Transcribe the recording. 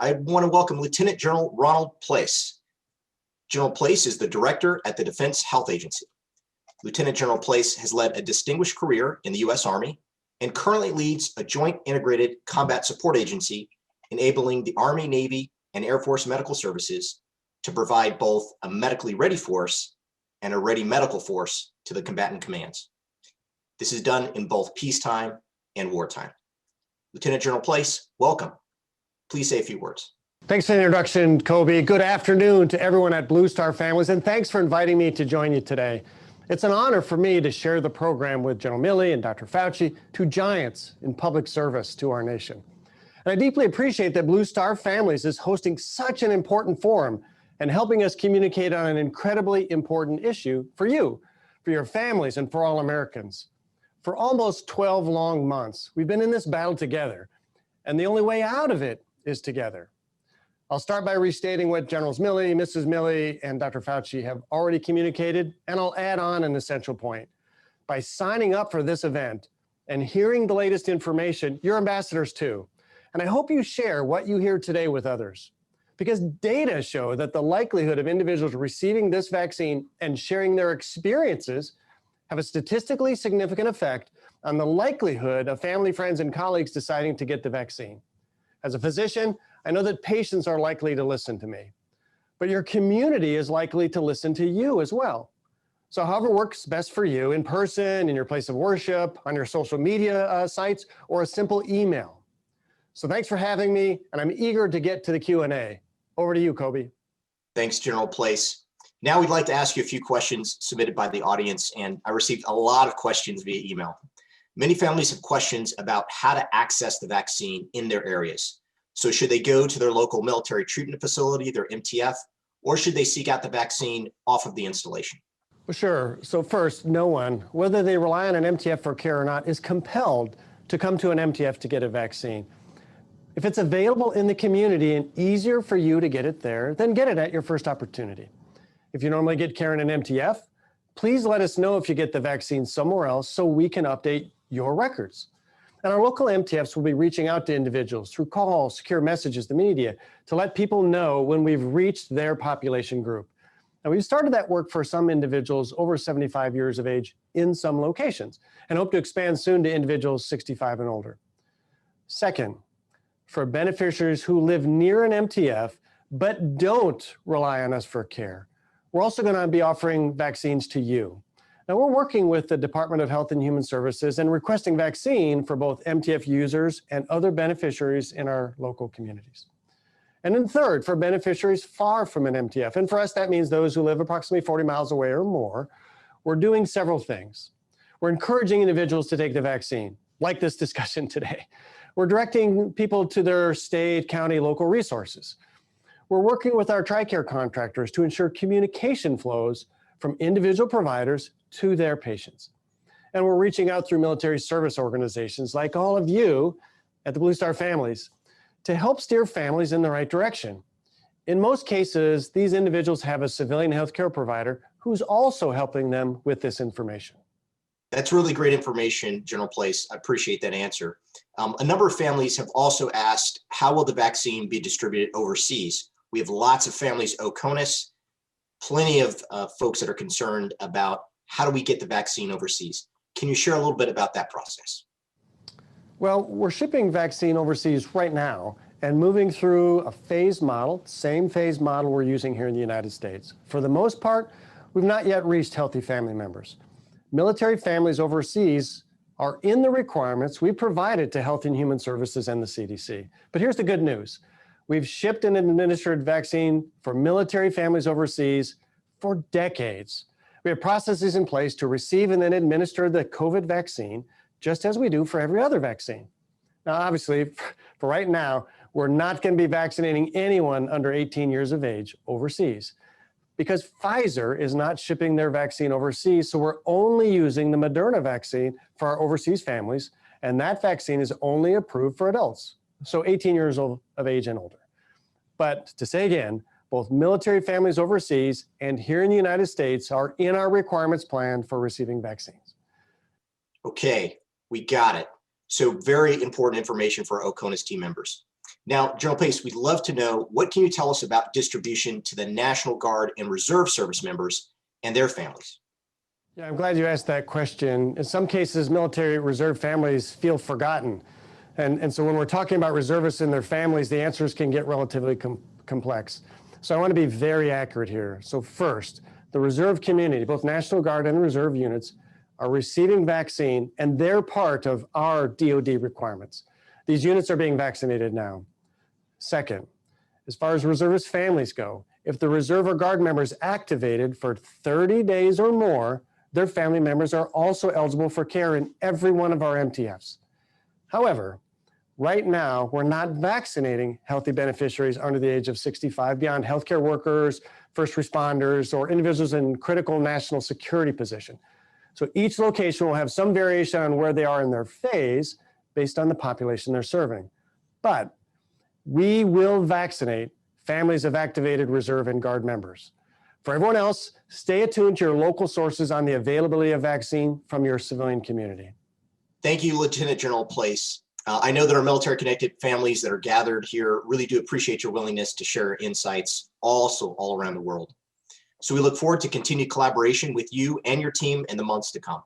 I want to welcome Lieutenant General Ronald Place. General Place is the director at the Defense Health Agency. Lieutenant General Place has led a distinguished career in the U.S. Army and currently leads a joint integrated combat support agency enabling the Army, Navy, and Air Force medical services to provide both a medically ready force and a ready medical force to the combatant commands. This is done in both peacetime and wartime. Lieutenant General Place, welcome. Please say a few words. Thanks for the introduction, Kobe. Good afternoon to everyone at Blue Star Families, and thanks for inviting me to join you today. It's an honor for me to share the program with General Milley and Dr. Fauci, two giants in public service to our nation. And I deeply appreciate that Blue Star Families is hosting such an important forum and helping us communicate on an incredibly important issue for you, for your families, and for all Americans. For almost 12 long months, we've been in this battle together, and the only way out of it is together. I'll start by restating what Generals Milley, Mrs. Milley, and Dr. Fauci have already communicated, and I'll add on an essential point. By signing up for this event and hearing the latest information, you're ambassadors too. And I hope you share what you hear today with others, because data show that the likelihood of individuals receiving this vaccine and sharing their experiences have a statistically significant effect on the likelihood of family, friends, and colleagues deciding to get the vaccine. As a physician, I know that patients are likely to listen to me, but your community is likely to listen to you as well. So however works best for you, in person, in your place of worship, on your social media sites, or a simple email. So thanks for having me, and I'm eager to get to the Q&A. Over to you, Kobe. Thanks, General Place. Now we'd like to ask you a few questions submitted by the audience, and I received a lot of questions via email. Many families have questions about how to access the vaccine in their areas. So should they go to their local military treatment facility, their MTF, or should they seek out the vaccine off of the installation? Well, sure. So first, no one, whether they rely on an MTF for care or not, is compelled to come to an MTF to get a vaccine. If it's available in the community and easier for you to get it there, then get it at your first opportunity. If you normally get care in an MTF, please let us know if you get the vaccine somewhere else so we can update your records. And our local MTFs will be reaching out to individuals through calls, secure messages, the media, to let people know when we've reached their population group. And we've started that work for some individuals over 75 years of age in some locations, and hope to expand soon to individuals 65 and older. Second, for beneficiaries who live near an MTF but don't rely on us for care, we're also going to be offering vaccines to you. Now, we're working with the Department of Health and Human Services and requesting vaccine for both MTF users and other beneficiaries in our local communities. And then third, for beneficiaries far from an MTF, and for us that means those who live approximately 40 miles away or more, we're doing several things. We're encouraging individuals to take the vaccine, like this discussion today. We're directing people to their state, county, local resources. We're working with our TRICARE contractors to ensure communication flows from individual providers to their patients. And we're reaching out through military service organizations like all of you at the Blue Star Families to help steer families in the right direction. In most cases, these individuals have a civilian healthcare provider who's also helping them with this information. That's really great information, General Place. I appreciate that answer. A number of families have also asked, how will the vaccine be distributed overseas? We have lots of families, OCONUS, plenty of folks that are concerned about how do we get the vaccine overseas. Can you share a little bit about that process? Well, we're shipping vaccine overseas right now and moving through a phased model, same phased model we're using here in the United States. For the most part, we've not yet reached healthy family members. Military families overseas are in the requirements we provided to Health and Human Services and the CDC. But here's the good news. We've shipped and administered vaccine for military families overseas for decades. We have processes in place to receive and then administer the COVID vaccine, just as we do for every other vaccine. Now, obviously, for right now, we're not going to be vaccinating anyone under 18 years of age overseas, because Pfizer is not shipping their vaccine overseas, so we're only using the Moderna vaccine for our overseas families, and that vaccine is only approved for adults, so 18 years of age and older. But to say again, both military families overseas and here in the United States are in our requirements plan for receiving vaccines. Okay, we got it. So very important information for OCONUS team members. Now, General Pace, we'd love to know, what can you tell us about distribution to the National Guard and Reserve service members and their families? Yeah, I'm glad you asked that question. In some cases, military reserve families feel forgotten. And so when we're talking about reservists and their families, the answers can get relatively complex. So I want to be very accurate here. So first, the reserve community, both National Guard and reserve units, are receiving vaccine, and they're part of our DoD requirements. These units are being vaccinated now. Second, as far as reservist families go, if the reserve or guard member is activated for 30 days or more, their family members are also eligible for care in every one of our MTFs. However, right now, we're not vaccinating healthy beneficiaries under the age of 65 beyond healthcare workers, first responders, or individuals in critical national security position. So each location will have some variation on where they are in their phase based on the population they're serving. But we will vaccinate families of activated reserve and guard members. For everyone else, stay attuned to your local sources on the availability of vaccine from your civilian community. Thank you, Lieutenant General Place. I know that our military-connected families that are gathered here really do appreciate your willingness to share insights also all around the world. So we look forward to continued collaboration with you and your team in the months to come.